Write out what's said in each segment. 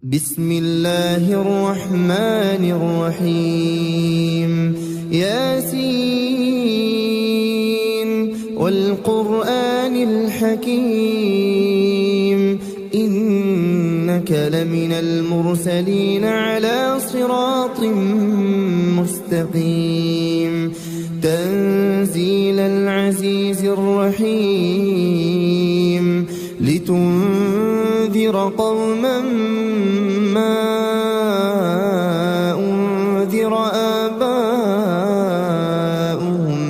بسم الله الرحمن الرحيم ياسين والقرآن الحكيم إنك لمن المرسلين على صراط مستقيم تنزيل العزيز الرحيم لتنذر قوما ما أنذر آباؤهم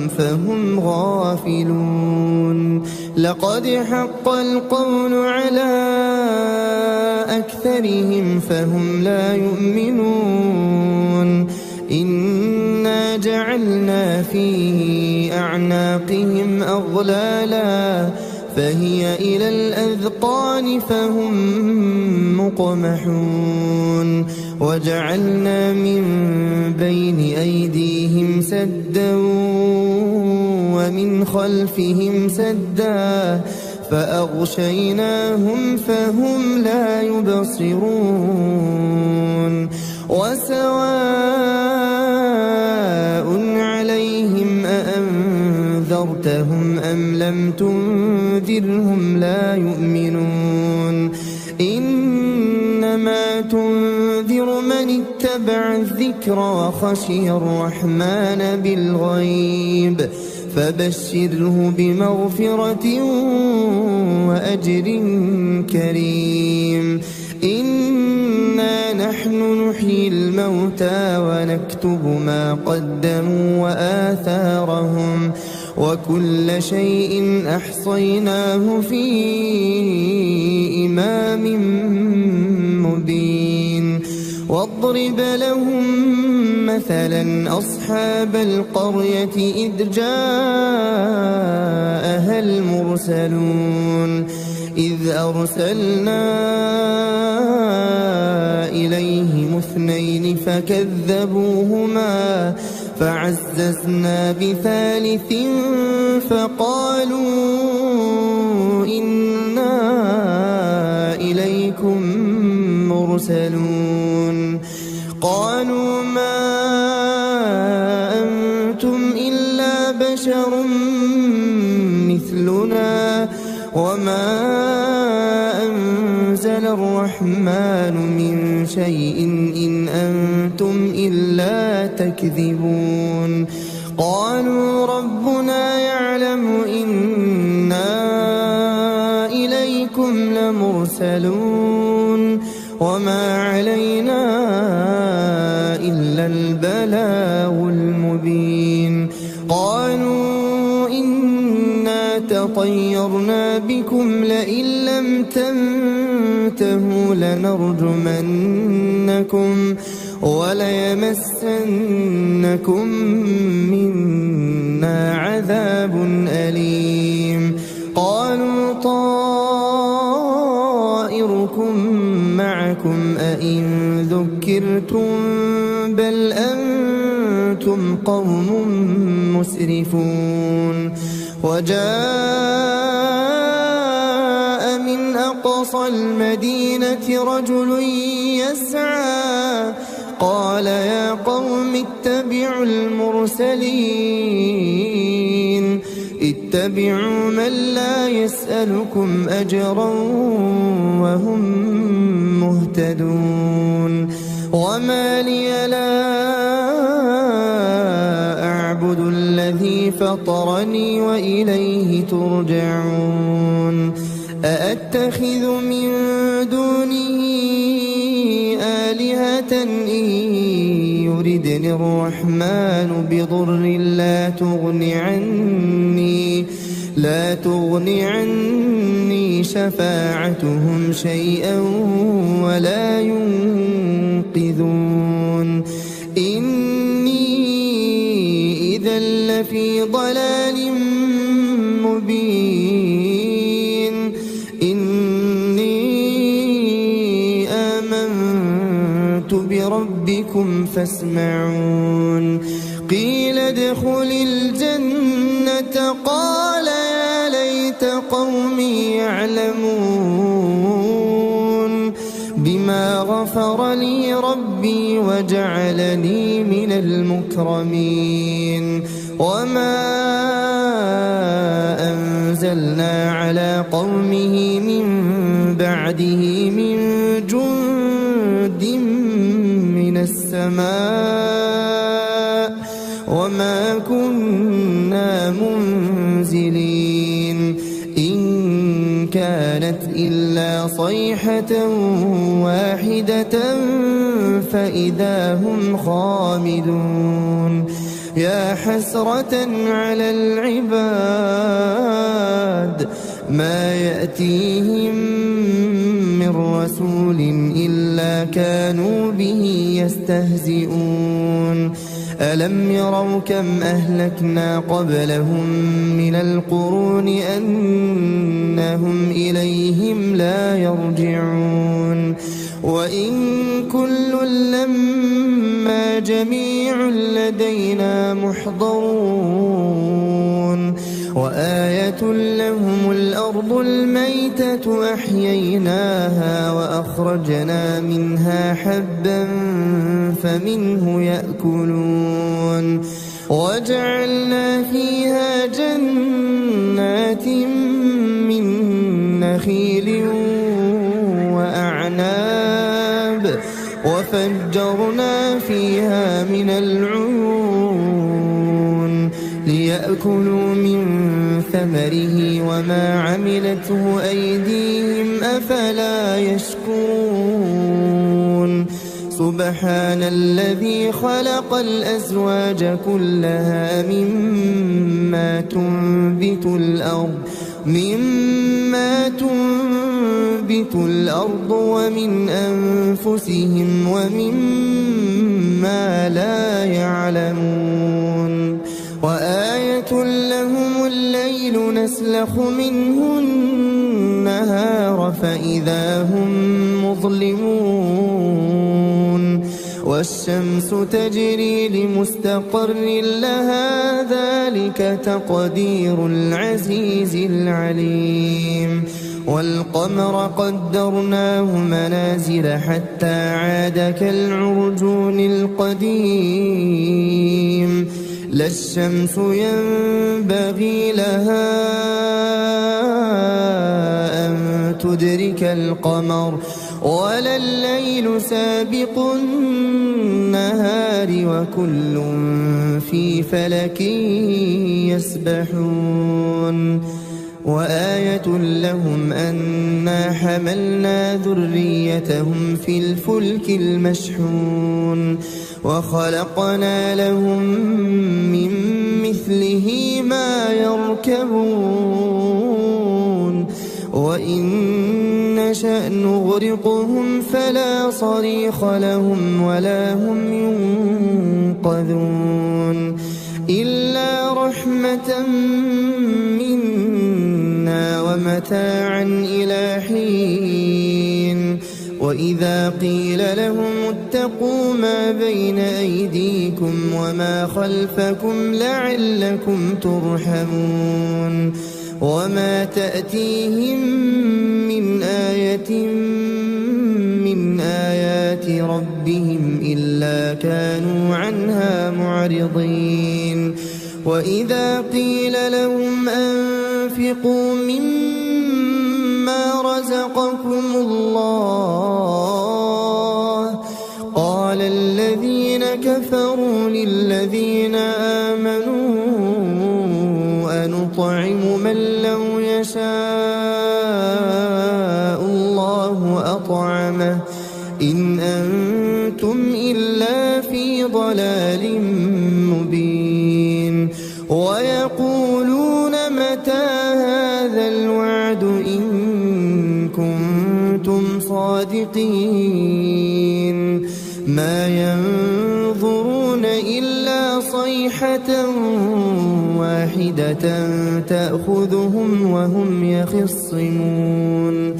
فهم غافلون لقد حق القول على أكثرهم فهم لا يؤمنون إنا جعلنا في أعناقهم أغلالا فهي إلى الأذقان فهم مقمحون وجعلنا من بين أيديهم سدا ومن خلفهم سدا فأغشيناهم فهم لا يبصرون وسواء عليهم أأنذرتهم أم لم تنذرهم لا يؤمنون إنما تنذر من اتبع الذكر وخشي الرحمن بالغيب فبشره بمغفرة وأجر كريم إنا نحن نحيي الموتى ونكتب ما قدموا وآثارهم وكل شيء أحصيناه في إمام مبين واضرب لهم مثلا أصحاب القرية إذ جاءها المرسلون إذ أرسلنا إليهم اثنين فكذبوهما فعززنا بثالث فقالوا إنا إليكم مرسلون قالوا ما أنتم إلا بشر مثلنا وما أنزل الرحمن من شيء إن أنتم إلا تكذبون قالوا ربنا يعلم إنا إليكم لمرسلون وما علينا إلا البلاغ المبين قالوا إنا تطيرنا بكم لئن لم تنتهوا لنرجمنكم وليمسنكم منا عذاب أليم قالوا طائركم معكم أئن ذكرتم بل أنتم قوم مسرفون وجاء من أقصى المدينة رجل يسعى قال يا قوم اتبعوا المرسلين اتبعوا من لا يسألكم أجرا وهم مهتدون وما لي لا أعبد الذي فطرني وإليه ترجعون أأتخذ من دونه آلهة إن يردني الرحمن بضر لا تغن عني شفاعتهم شيئا ولا ينقذون إني إذا لفي ضلال مبين إني آمنت بربكم فاسمعون قيل ادخل الجنة قال يا ليت قومي يعلمون بما غفر لي ربي وجعلني من المكرمين وما أنزلنا على قومه من بعده من جند من السماء وما كنا منزلين إن كانت إلا صيحة واحدة فإذا هم خامدون يا حسرة على العباد ما يأتيهم من رسول إلا كانوا به يستهزئون ألم يروا كم أهلكنا قبلهم من القرون أنهم إليهم لا يرجعون وإن كل لما جميع لدينا محضرون وآية لهم الأرض الميتة أحييناها وأخرجنا منها حبا فمنه يأكلون وجعلنا فيها جنات من نخيل وأعناب وفجرنا فيها من العيون ليأكلوا من ثمره وما عملته أيديهم أفلا يشكرون سبحان الذي خلق الأزواج كلها مما تنبت الأرض ومن أنفسهم ومما لا يعلمون وآية لهم الليل نسلخ منه النهار فإذا هم مظلمون والشمس تجري لمستقر لها ذلك تقدير العزيز العليم والقمر قدرناه منازل حتى عاد كالعرجون القديم لا الشمس ينبغي لها أن تدرك القمر ولا الليل سابق النهار وكل في فلك يسبحون وآية لهم أنا حملنا ذريتهم في الفلك المشحون وخلقنا لهم من مثله ما يركبون وإن نشأ نغرقهم فلا صريخ لهم ولا هم ينقذون إلا رحمة منا ومتاعا إلى حين وإذا قيل لهم اتقوا ما بين أيديكم وما خلفكم لعلكم ترحمون وما تأتيهم من آية من آيات ربهم إلا كانوا عنها معرضين وإذا قيل لهم أنفقوا مما رزقكم الله قال الذين كفروا للذين آمنوا أنطعم من لو يشاء الله أطعمه إن أنتم إلا في ضلال مبين ويقولون متى هذا الوعد إن كنتم صادقين ما ينظرون إلا صيحة واحدة تأخذهم وهم يخصمون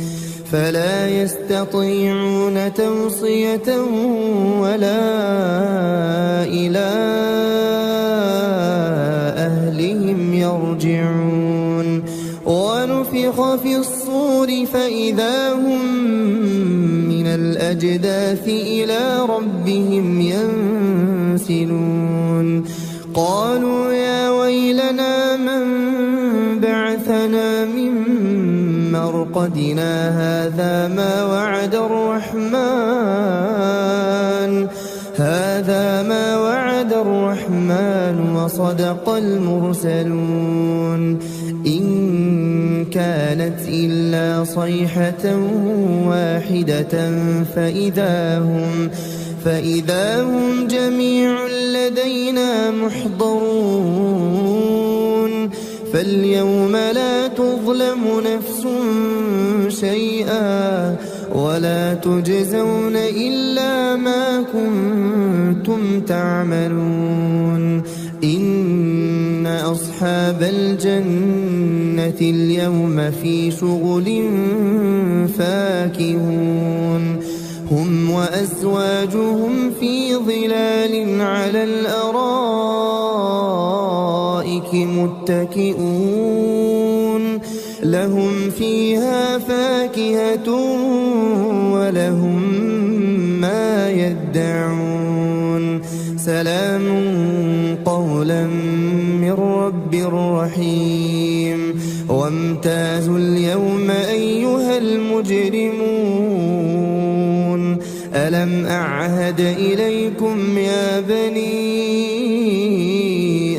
فلا يستطيعون توصية ولا إلى أهلهم يرجعون ونفخ في الصور فإذا هم من الأجداث الأجداث إلى ربهم ينسلون قالوا يا ويلنا من بعثنا من مرقدنا هذا ما وعد الرحمن وصدق المرسلون إن كانت إلا صيحة واحدة فإذا هم جميع لدينا محضرون فاليوم لا تظلم نفس شيئا ولا تجزون إلا ما كنتم تعملون إن أصحاب الجنة اليوم في شغل فاكهون هم وأزواجهم في ظلال على الأرائك متكئون لهم فيها فاكهة ولهم ما يدعون سلام قولا من رب رحيم وامتازوا اليوم أيها المجرمون ألم أعهد إليكم يا بني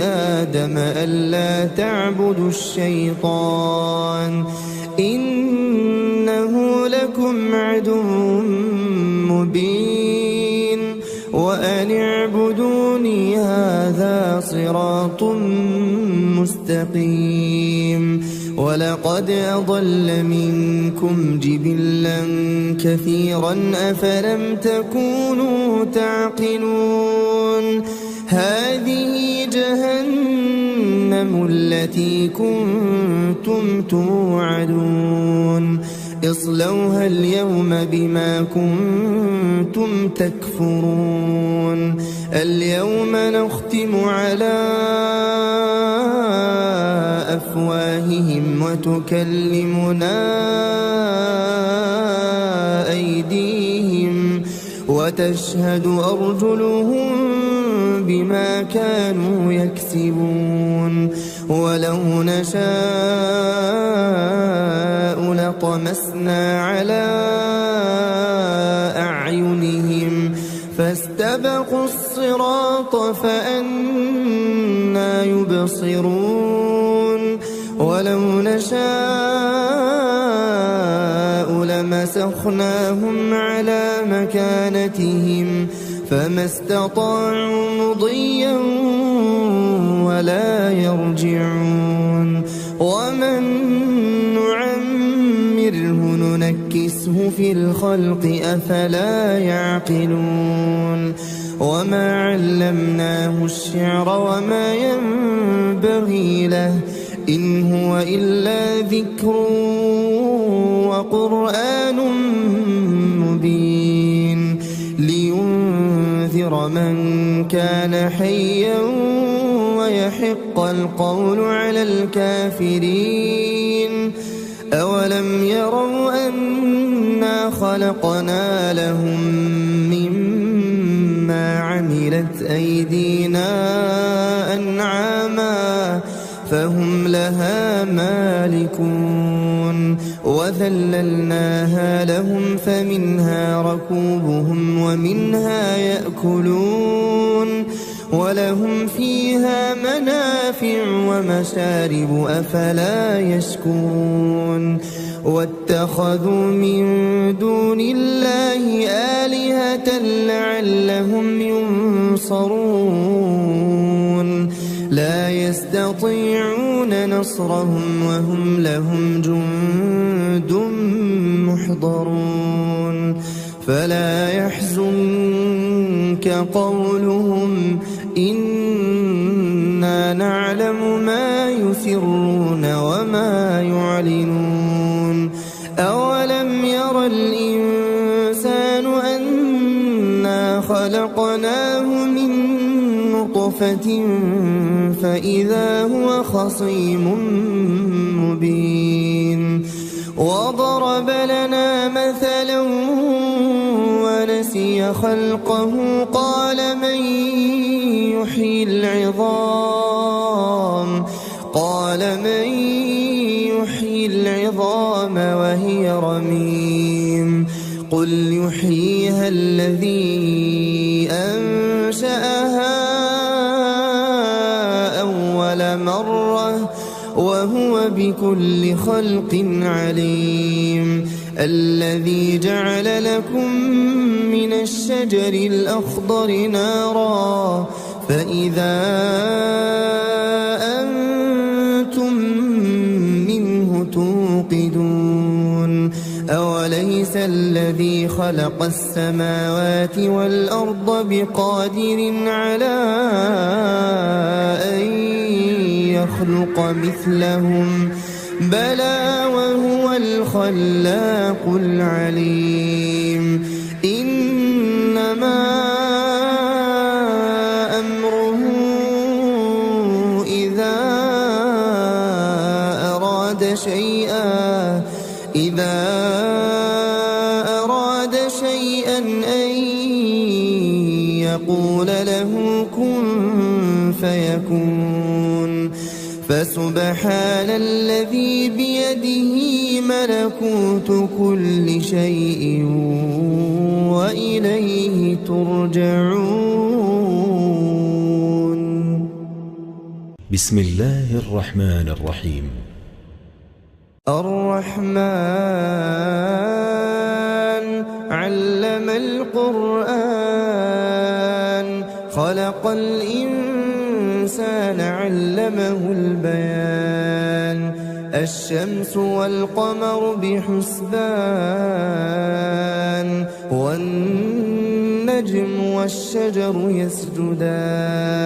آدم ألا تعبدوا الشيطان إنه لكم عدو مبين وأن اعبدوني هذا صراط مستقيم ولقد أضل منكم جبلا كثيرا أفلم تكونوا تعقلون هذه جهنم التي كنتم توعدون اصلوها اليوم بما كنتم تكفرون اليوم نختم على أفواههم وتكلمنا أيديهم وتشهد أرجلهم بما كانوا يكسبون ولو نشاء لطمسنا على أعينهم فاستبقوا الصراط فأنى يبصرون ولو نشاء لمسخناهم على مكانتهم فما استطاعوا مضيا ولا يرجعون ومن نعمره ننكسه في الخلق أفلا يعقلون وما علمناه الشعر وما ينبغي له إن هو إلا ذكر وقرآن مبين لينذر من كان حيا ويحق القول على الكافرين أولم يروا أنا خلقنا لهم مما عملت أيدينا أنعاما فهم لها مالكون وذللناها لهم فمنها ركوبهم ومنها يأكلون ولهم فيها منافع ومشارب أفلا يشكرون واتخذوا من دون الله آلهة لعلهم ينصرون لا يستطيعون نصرهم وهم لهم جند محضرون فلا يحزنك قولهم إنا نعلم ما يسرون وما يعلنون أولم ير الإنسان أنا خلقناه من نطفة فإذا هو خصيم مبين وضرب لنا مثلا ونسي خلقه قال من يحيي العظام وهي رميم قل يحييها الذي أنشأها أول مرة وهو بكل خلق عليم الذي جعل لكم من الشجر الأخضر نارا فإذا أنتم منه توقدون أوليس الذي خلق السماوات والأرض بقادر على أن يخلق مثلهم بلى وهو الخلاق العليم إنما أمره إذا أراد شيئا أن يقول له كن فيكون فسبحان الذي بيده ملكوت كل شيء وإليه ترجعون. بسم الله الرحمن الرحيم. الرحمن علم القرآن خلق الإنسان علمه البيان الشمس والقمر بحسبان والنجم والشجر يسجدان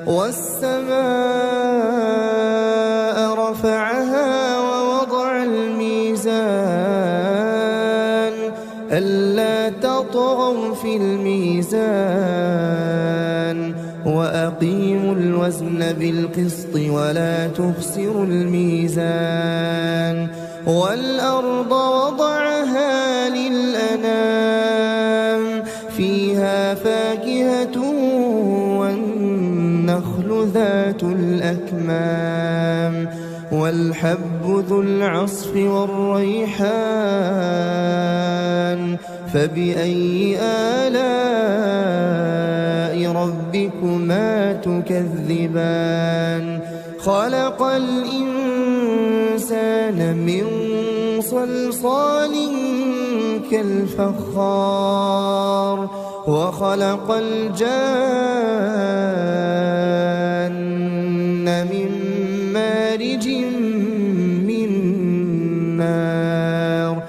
والسماء رفعها ووضع الميزان ألا تطغوا في الميزان وأقيموا الوزن بالقسط ولا تخسروا الميزان والأرض وضعها للأنام فيها فاكهة والنخل ذات الأكمام والحب ذو العصف والريحان فبأي آلاء ربكما تكذبان خلق الإنسان من صلصال كالفخار وخلق الجان من مارج من نار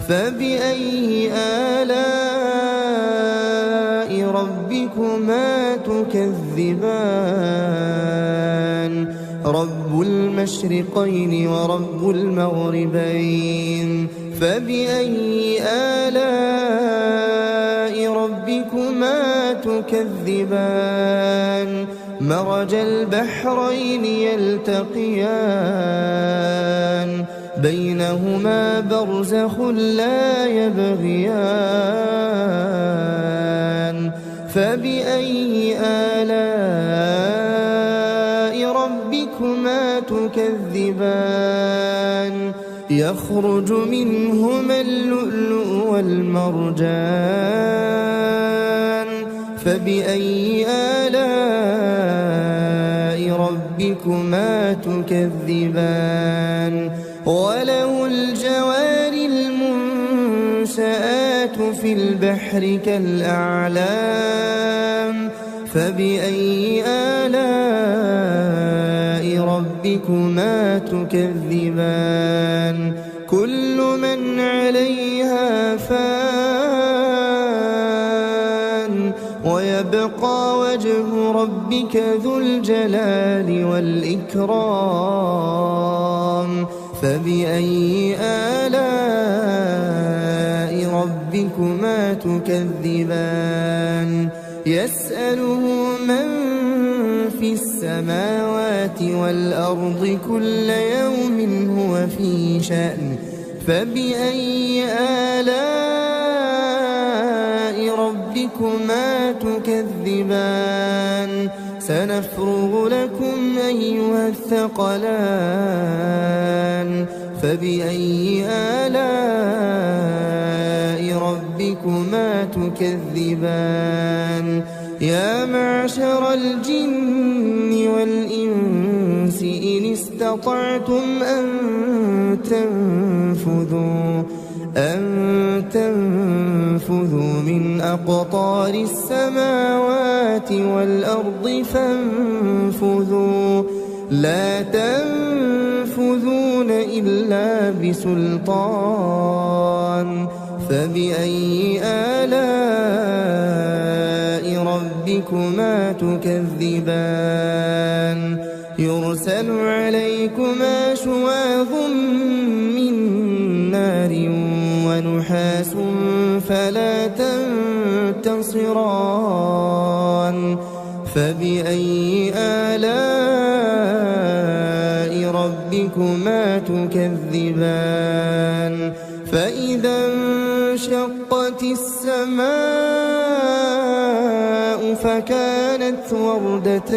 فبأي آلاء ربكما تكذبان رب المشرقين ورب المغربين فبأي آلاء ربكما تكذبان مرج البحرين يلتقيان بينهما برزخ لا يبغيان فبأي آلاء ربكما تكذبان يخرج منهما اللؤلؤ والمرجان فبأي آلاء ربكما تكذبان وله الجوار المنشآت في البحر كالأعلام فبأي آلاء ربكما تكذبان كل من عليها فان ويبقى وجه ربك ذو الجلال والإكرام فبأي آلاء ربكما تكذبان يسأله من في السماوات والأرض كل يوم هو في شأن فبأي آلاء ربكما تكذبان سنفرغ لكم أيها الثقلان فبأي آلاء ربكما تكذبان يا معشر الجن والإنس إن استطعتم أن تنفذوا من أقطار السماوات والأرض فانفذوا لا تنفذون إلا بسلطان فبأي آلاء ربكما تكذبان يرسل عليكما شواظ من نار ونحاس فلا تنتصران فبأي آلاء ربكما تكذبان فإذا انشقت السماء فكانت وردة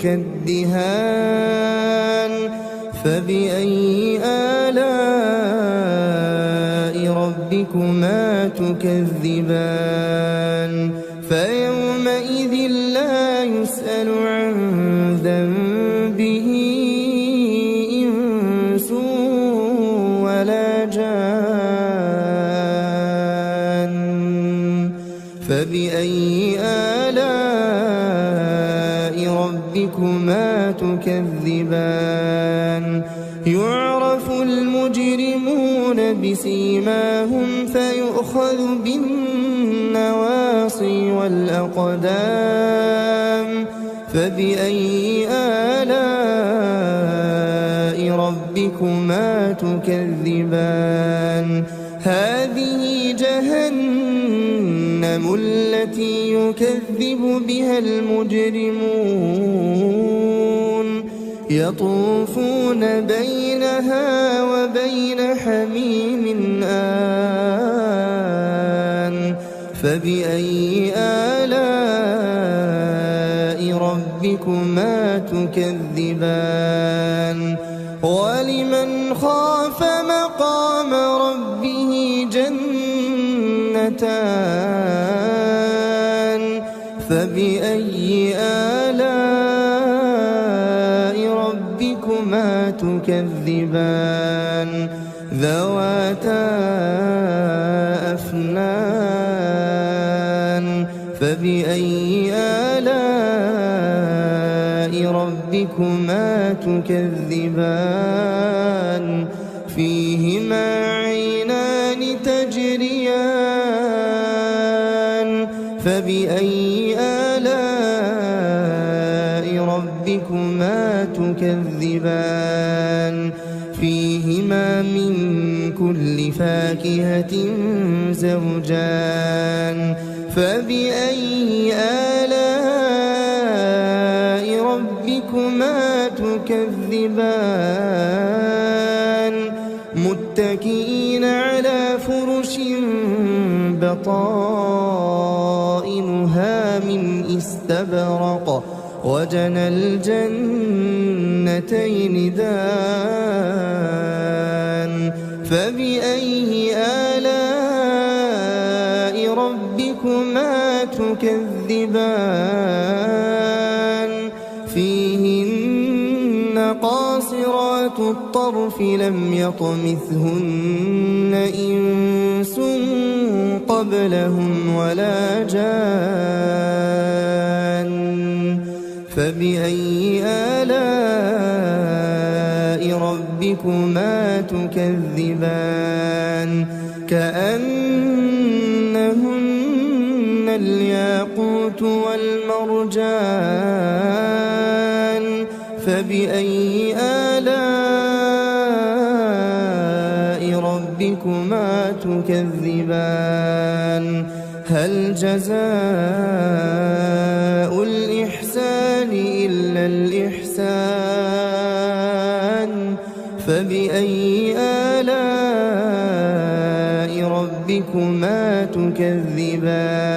كالدهان فبأي آلاء ربكما تكذبان فيومئذ لا يسأل عن ذنبه إنس ولا جان فبأي آلاء ربكما تكذبان يعرف المجرمون بسيماهم فيؤخذ بالنواصي والأقدام فبأي آلاء ربكما تكذبان هذه جهنم التي يكذب بها المجرمون يطوفون بينها وبين حميم آن فبأي آلاء ربكما تكذبان ولمن خاف مقام ربه جنتان فبأي آلاء ربكما تكذبان ذواتا أفنان فبأي آلاء ربكما تكذبان فيهما عينان تجريان فبأي آلاء ربكما تكذبان فيهما من كل فاكهة زوجان فبأي آلاء ربكما تكذبان متكئين على فرش بطائنها من استبرق وجنى الجنتين دان فبأي آلاء ربكما تكذبان فيهن قاصرات الطرف لم يطمثهن إنس قبلهم ولا جان فبأي آلاء ربكما تكذبان كأنهن الياقوت والمرجان فبأي آلاء ربكما تكذبان هل جزاء الإحسان إلا الإحسان فبأي آلاء ربكما تكذبان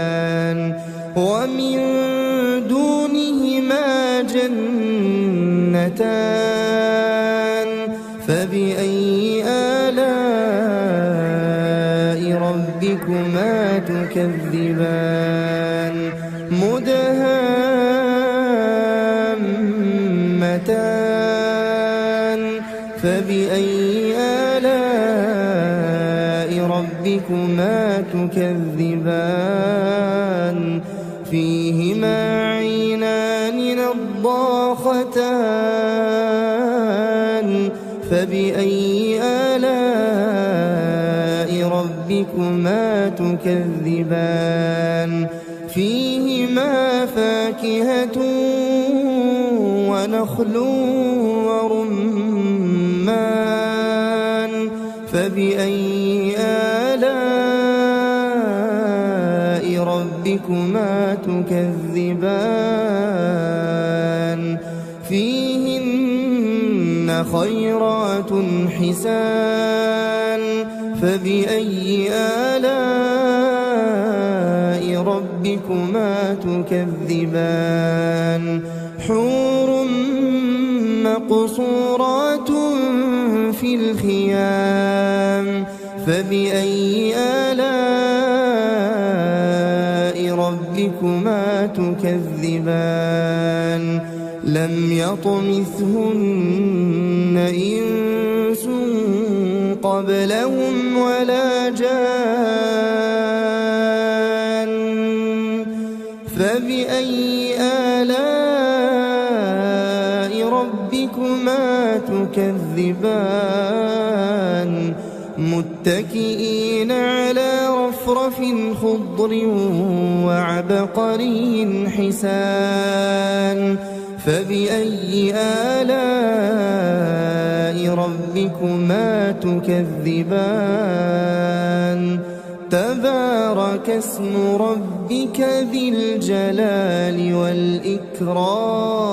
ومن دونهما جنتان فبأي آلاء ربكما تكذبان مدهامتان فبأي آلاء ربكما تكذبان فيهما عينان نضاختان فبأي آلاء ربكما تكذبان فيهما فاكهة ونخل ورمان فبأي آلاء ربكما تكذبان فيهن خيرات حسان فبأي آلاء ربكما تكذبان حور مقصورات في الخيام فبأي آلاء ربكما تكذبان لم يطمثهن إنس قبلهم ولا جان فبأي آلاء ربكما تكذبان متكئين على رفرف خضر وعبقري حسان فبأي آلاء ربكما تكذبان تبارك اسم ربك ذي الجلال والإكرام